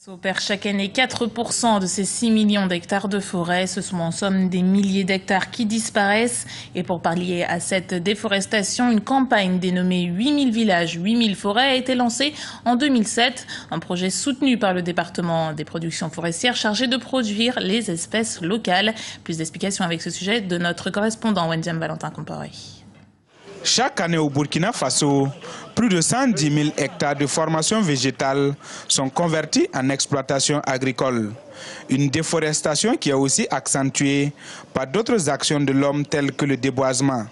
On perd chaque année 4% de ces 6 millions d'hectares de forêt. Ce sont en somme des milliers d'hectares qui disparaissent. Et pour pallier à cette déforestation, une campagne dénommée 8000 villages, 8000 forêts a été lancée en 2007. Un projet soutenu par le département des productions forestières chargé de produire les espèces locales. Plus d'explications avec ce sujet de notre correspondant Wendiam Valentin Comporé. Chaque année au Burkina Faso, plus de 110 000 hectares de formation végétale sont convertis en exploitation agricole. Une déforestation qui est aussi accentuée par d'autres actions de l'homme telles que le déboisement.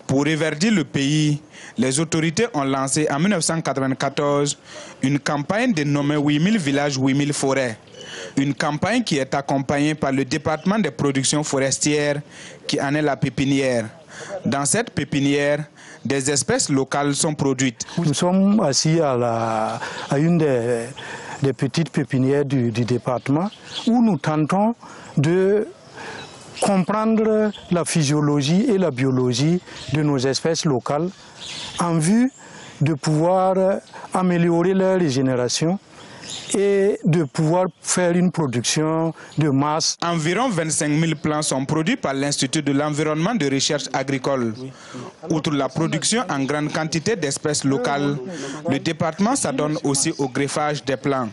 Pour reverdir le pays, les autorités ont lancé en 1994 une campagne dénommée 8000 villages, 8000 forêts. Une campagne qui est accompagnée par le département des productions forestières qui en est la pépinière. Dans cette pépinière, des espèces locales sont produites. Nous sommes assis à une des petites pépinières du département où nous tentons de comprendre la physiologie et la biologie de nos espèces locales en vue de pouvoir améliorer leur régénération et de pouvoir faire une production de masse. Environ 25 000 plants sont produits par l'Institut de l'environnement de recherche agricole. Outre la production en grande quantité d'espèces locales, le département s'adonne aussi au greffage des plants.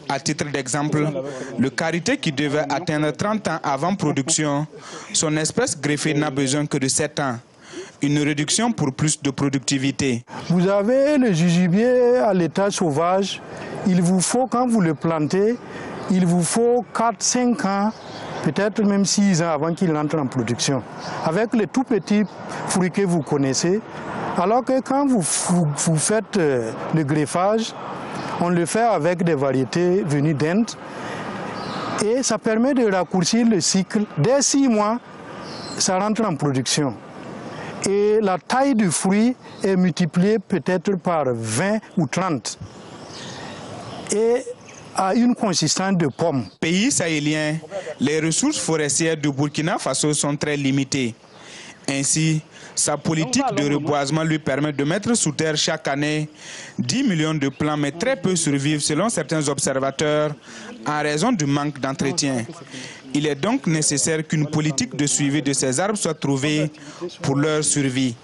À titre d'exemple, le karité qui devait atteindre 30 ans avant production, son espèce greffée n'a besoin que de 7 ans. Une réduction pour plus de productivité. Vous avez le jujubier à l'état sauvage. Il vous faut, quand vous le plantez, il vous faut 4-5 ans, peut-être même 6 ans avant qu'il entre en production. Avec les tout petits fruits que vous connaissez, alors que quand vous faites le greffage, on le fait avec des variétés venues d'Inde et ça permet de raccourcir le cycle. Dès 6 mois, ça rentre en production. Et la taille du fruit est multipliée peut-être par 20 ou 30. Et à une consistance de pomme. Pays sahélien, les ressources forestières du Burkina Faso sont très limitées. Ainsi, sa politique de reboisement lui permet de mettre sous terre chaque année 10 millions de plants, mais très peu survivent selon certains observateurs en raison du manque d'entretien. Il est donc nécessaire qu'une politique de suivi de ces arbres soit trouvée pour leur survie.